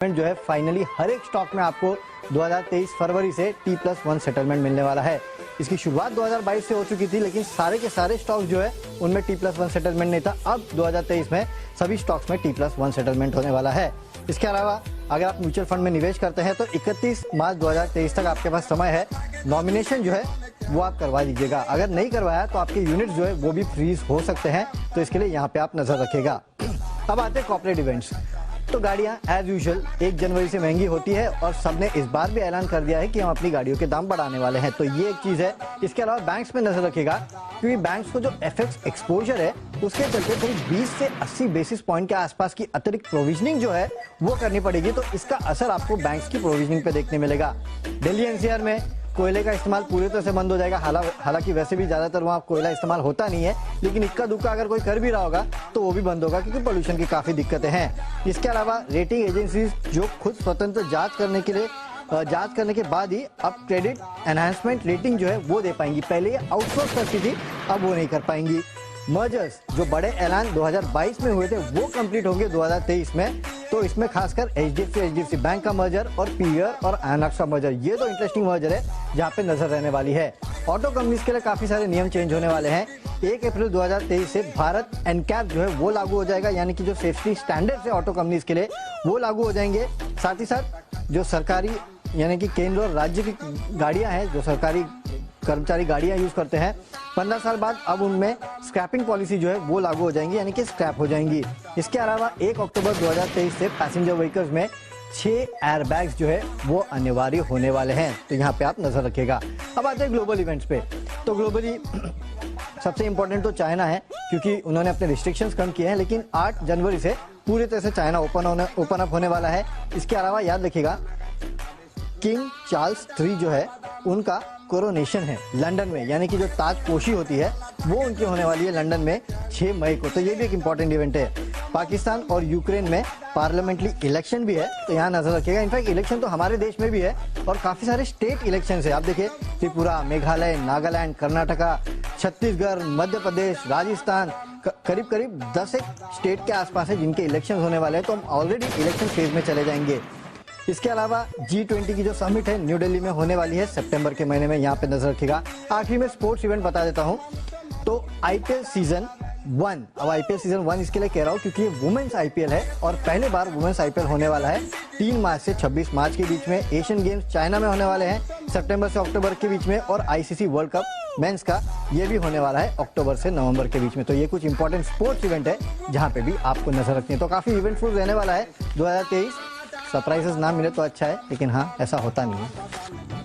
जो है फाइनली हर एक स्टॉक में आपको 2023 फरवरी से T+1 सेटलमेंट मिलने वाला है। इसकी शुरुआत 2022 से हो चुकी थी, लेकिन सारे के सारे स्टॉक्स जो है उनमें T+1 सेटलमेंट नहीं था। अब 2023 में सभी स्टॉक्स में T+1 सेटलमेंट होने वाला है। इसके अलावा अगर आप म्यूचुअल फंड में निवेश करते हैं तो 31 मार्च 2023 तक आपके पास समय है। नॉमिनेशन जो है वो आप करवा लीजिएगा। अगर नहीं करवाया तो आपके यूनिट्स जो है वो भी फ्रीज हो सकते हैं, तो इसके लिए यहाँ पे आप नजर रखिएगा। अब आते हैं कॉर्पोरेट इवेंट्स। तो गाड़ियां एज यूजुअल 1 जनवरी से महंगी होती है और सबने इस बार भी ऐलान कर दिया है कि हम अपनी गाड़ियों के दाम बढ़ाने वाले हैं, तो ये एक चीज है। इसके अलावा बैंक्स में नजर रखिएगा, क्योंकि बैंक्स को जो एफएक्स एक्सपोजर है उसके चलते करीब 20 से 80 बेसिस पॉइंट के आसपास की अतिरिक्त प्रोविजनिंग जो है वो करनी पड़ेगी, तो इसका असर आपको बैंक्स की प्रोविजनिंग पे देखने मिलेगा। दिल्ली एनसीआर में कोयले का इस्तेमाल पूरी तरह से बंद हो जाएगा। हालांकि वैसे भी ज्यादातर वहाँ कोयला इस्तेमाल होता नहीं है, लेकिन इक्का दुक्का अगर कोई कर भी रहा होगा तो वो भी बंद होगा, क्योंकि पोल्यूशन की काफी दिक्कतें हैं। इसके अलावा रेटिंग एजेंसीज जो खुद स्वतंत्र जांच करने के बाद ही अब क्रेडिट एनहांसमेंट रेटिंग जो है वो दे पाएंगी। पहले ये आउटसोर्स करती थी, अब वो नहीं कर पाएंगी। मर्जर्स जो बड़े ऐलान 2022 में हुए थे वो कंप्लीट होंगे 2023 में, तो इसमें खासकर HDFC बैंक का मर्जर और पीवीआर और आयनॉक्स का मर्जर, ये तो इंटरेस्टिंग मर्जर है जहाँ पे नजर रहने वाली है। ऑटो कंपनीज के लिए काफी सारे नियम चेंज होने वाले हैं। 1 अप्रैल 2023 से भारत एनकैप जो है वो लागू हो जाएगा, यानी कि जो सेफ्टी स्टैंडर्ड्स है ऑटो कंपनीज के लिए वो लागू हो जाएंगे। साथ ही साथ जो सरकारी यानी कि केंद्र और राज्य की गाड़ियां हैं, जो सरकारी कर्मचारी गाड़ियां यूज करते हैं, 15 साल बाद अब उनमें स्क्रैपिंग पॉलिसी जो है वो लागू हो जाएंगी, यानी कि स्क्रैप हो जाएंगी। इसके अलावा 1 अक्टूबर 2023 से पैसेंजर व्हीकल्स में 6 एयरबैग्स जो है वो अनिवार्य होने वाले हैं, तो यहाँ पे आप नजर रखिएगा। अब आते हैं ग्लोबल इवेंट्स पे। तो ग्लोबली सबसे इंपॉर्टेंट तो चाइना है, क्योंकि उन्होंने अपने रिस्ट्रिक्शंस कम किए हैं, लेकिन 8 जनवरी से पूरी तरह से चाइना ओपन अप होने वाला है। इसके अलावा याद रखिएगा किंग चार्ल्स III जो है उनका कोरोनेशन है लंदन में, यानी कि जो ताजपोशी होती है वो उनकी होने वाली है लंदन में 6 मई को, तो ये भी एक इंपॉर्टेंट इवेंट है। पाकिस्तान और यूक्रेन में पार्लियामेंट्री इलेक्शन भी है, तो यहाँ नजर रखिएगा। इनफैक्ट इलेक्शन तो हमारे देश में भी है और काफी सारे स्टेट इलेक्शन है। आप देखिए त्रिपुरा, मेघालय, नागालैंड, कर्नाटका, छत्तीसगढ़, मध्य प्रदेश, राजस्थान, करीब करीब 10 स्टेट के आसपास है जिनके इलेक्शन होने वाले हैं, तो हम ऑलरेडी इलेक्शन फेज में चले जाएंगे। इसके अलावा G20 की जो समिट है न्यू दिल्ली में होने वाली है सितंबर के महीने में, यहाँ पे नजर रखिएगा। आखिरी में स्पोर्ट्स इवेंट बता देता हूँ, तो IPL सीजन 1, अब IPL सीजन 1 इसके लिए कह रहा हूँ क्योंकि ये वुमेन्स IPL है और पहली बार वुमेन्स IPL होने वाला है 3 मार्च से 26 मार्च के बीच में। एशियन गेम्स चाइना में होने वाले हैं सितंबर से अक्टूबर के बीच में, और ICC वर्ल्ड कप मेंस का ये भी होने वाला है अक्टूबर से नवंबर के बीच में। तो ये कुछ इंपॉर्टेंट स्पोर्ट्स इवेंट है जहाँ पे भी आपको नजर रखनी है। तो काफी इवेंटफुल रहने वाला है 2023। सरप्राइजेस ना मिले तो अच्छा है, लेकिन हाँ ऐसा होता नहीं है।